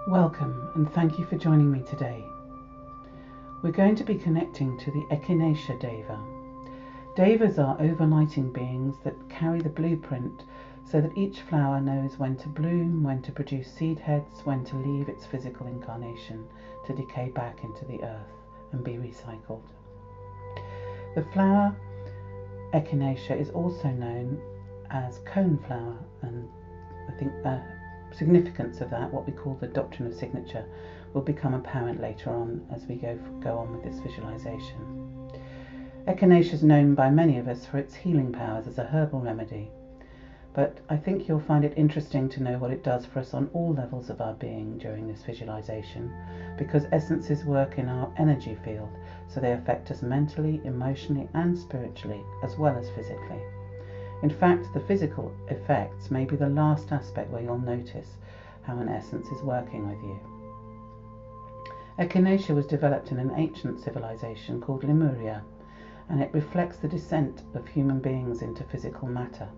Welcome and thank you for joining me today. We're going to be connecting to the Echinacea Deva. Devas are overlighting beings that carry the blueprint so that each flower knows when to bloom, when to produce seed heads, when to leave its physical incarnation to decay back into the earth and be recycled. The flower Echinacea is also known as coneflower, and I think the significance of that, what we call the doctrine of signature, will become apparent later on as we go on with this visualization. Echinacea is known by many of us for its healing powers as a herbal remedy, but I think you'll find it interesting to know what it does for us on all levels of our being during this visualization, because essences work in our energy field, so they affect us mentally, emotionally and spiritually, as well as physically. In fact, the physical effects may be the last aspect where you'll notice how an essence is working with you. Echinacea was developed in an ancient civilization called Lemuria, and it reflects the descent of human beings into physical matter.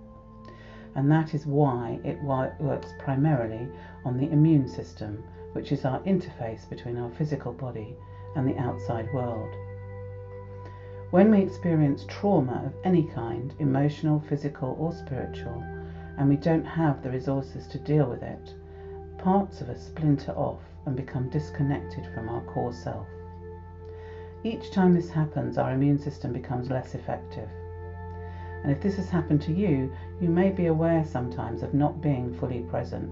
And that is why it works primarily on the immune system, which is our interface between our physical body and the outside world. When we experience trauma of any kind, emotional, physical or spiritual, and we don't have the resources to deal with it, parts of us splinter off and become disconnected from our core self. Each time this happens, our immune system becomes less effective. And if this has happened to you, you may be aware sometimes of not being fully present.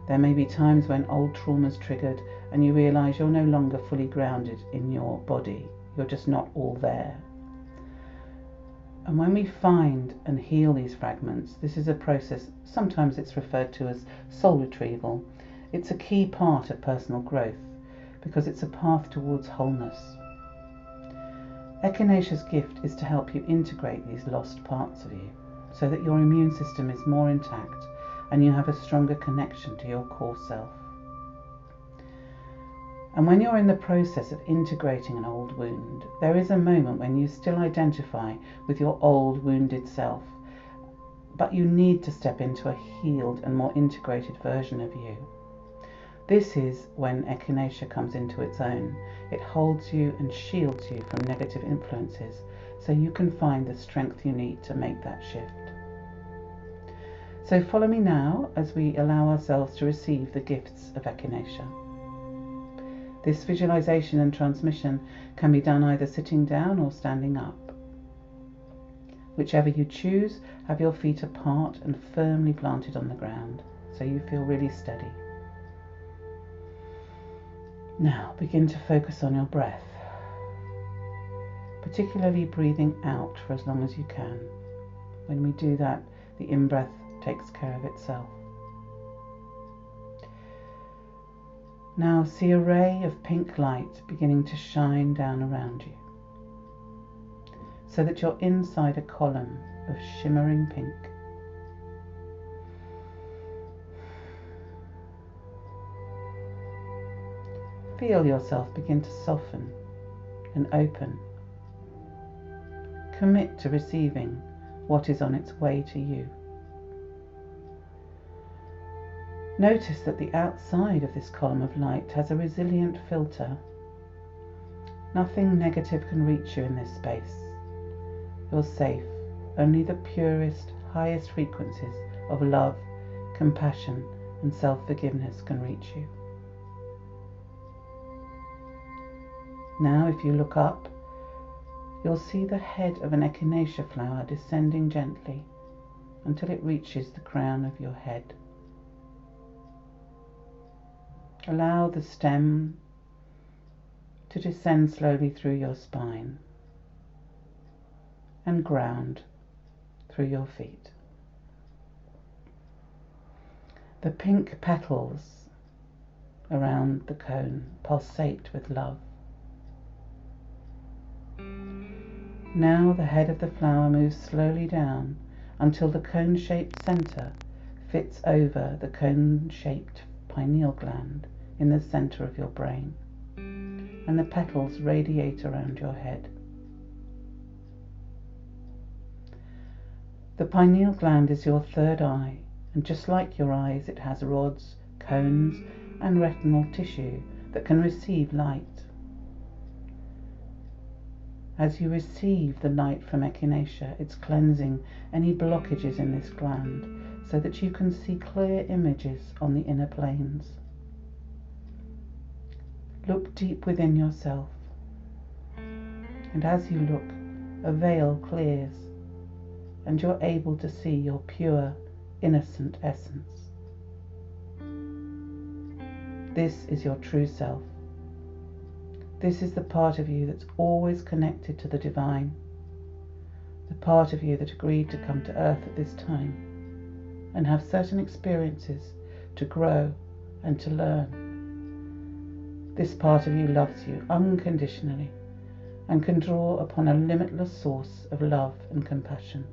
There may be times when old trauma's triggered and you realise you're no longer fully grounded in your body. You're just not all there. And when we find and heal these fragments, this is a process, sometimes it's referred to as soul retrieval. It's a key part of personal growth because it's a path towards wholeness. Echinacea's gift is to help you integrate these lost parts of you so that your immune system is more intact and you have a stronger connection to your core self. And when you're in the process of integrating an old wound, there is a moment when you still identify with your old wounded self, but you need to step into a healed and more integrated version of you. This is when Echinacea comes into its own. It holds you and shields you from negative influences so you can find the strength you need to make that shift. So follow me now as we allow ourselves to receive the gifts of Echinacea. This visualization and transmission can be done either sitting down or standing up. Whichever you choose, have your feet apart and firmly planted on the ground so you feel really steady. Now begin to focus on your breath, particularly breathing out for as long as you can. When we do that, the in-breath takes care of itself. Now see a ray of pink light beginning to shine down around you, so that you're inside a column of shimmering pink. Feel yourself begin to soften and open. Commit to receiving what is on its way to you. Notice that the outside of this column of light has a resilient filter. Nothing negative can reach you in this space. You're safe. Only the purest, highest frequencies of love, compassion and self-forgiveness can reach you. Now if you look up, you'll see the head of an echinacea flower descending gently until it reaches the crown of your head. Allow the stem to descend slowly through your spine and ground through your feet. The pink petals around the cone pulsate with love. Now the head of the flower moves slowly down until the cone-shaped center fits over the cone-shaped pineal gland in the center of your brain, and the petals radiate around your head. The pineal gland is your third eye, and just like your eyes, it has rods, cones and retinal tissue that can receive light. As you receive the light from Echinacea, it's cleansing any blockages in this gland so that you can see clear images on the inner planes. Look deep within yourself, and as you look, a veil clears and you're able to see your pure, innocent essence. This is your true self. This is the part of you that's always connected to the divine, the part of you that agreed to come to earth at this time and have certain experiences to grow and to learn. This part of you loves you unconditionally and can draw upon a limitless source of love and compassion.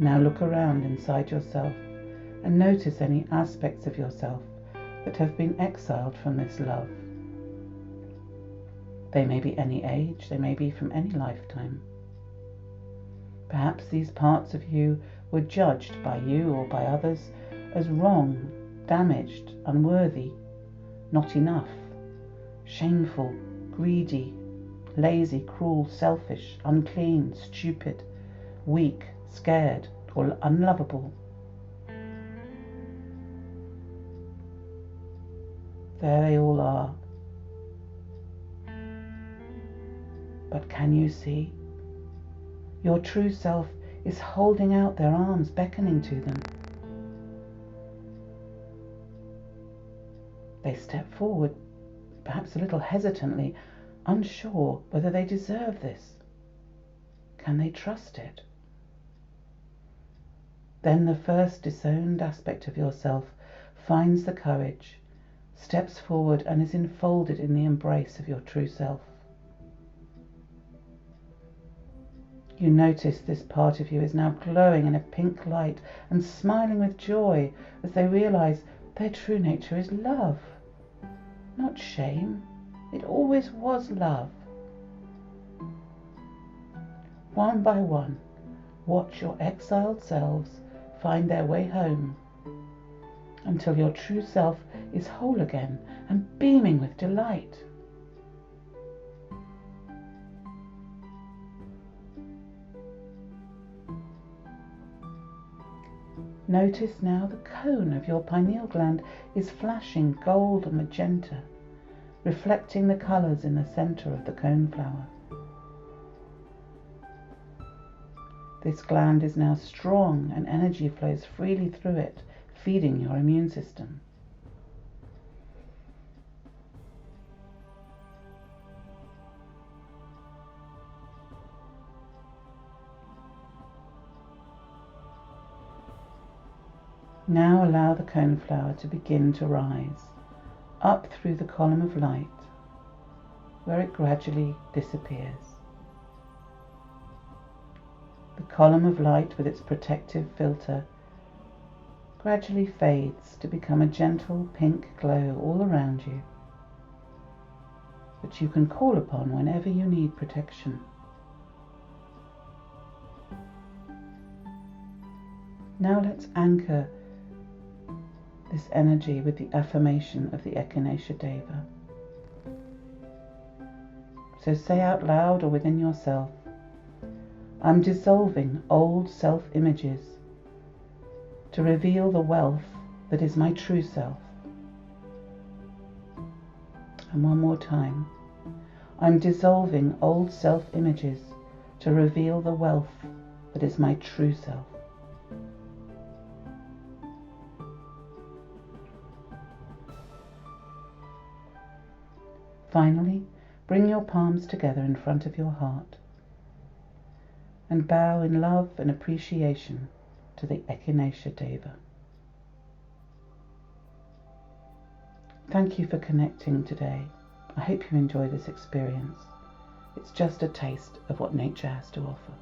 Now look around inside yourself and notice any aspects of yourself that have been exiled from this love. They may be any age, they may be from any lifetime. Perhaps these parts of you were judged by you or by others as wrong, damaged, unworthy, not enough, shameful, greedy, lazy, cruel, selfish, unclean, stupid, weak, scared, or unlovable. There they all are. But can you see? Your true self is holding out their arms, beckoning to them. They step forward, perhaps a little hesitantly, unsure whether they deserve this. Can they trust it? Then the first disowned aspect of yourself finds the courage, steps forward and is enfolded in the embrace of your true self. You notice this part of you is now glowing in a pink light and smiling with joy as they realize their true nature is love, not shame. It always was love. One by one, watch your exiled selves find their way home until your true self is whole again and beaming with delight. Notice now the cone of your pineal gland is flashing gold and magenta, reflecting the colours in the centre of the coneflower. This gland is now strong and energy flows freely through it, feeding your immune system. Now allow the coneflower to begin to rise, up through the column of light, where it gradually disappears. The column of light with its protective filter gradually fades to become a gentle pink glow all around you, that you can call upon whenever you need protection. Now let's anchor this energy with the affirmation of the Echinacea Deva. So say out loud or within yourself, I'm dissolving old self-images to reveal the wealth that is my true self. And one more time, I'm dissolving old self-images to reveal the wealth that is my true self. Finally, bring your palms together in front of your heart and bow in love and appreciation to the Echinacea Deva. Thank you for connecting today. I hope you enjoy this experience. It's just a taste of what nature has to offer.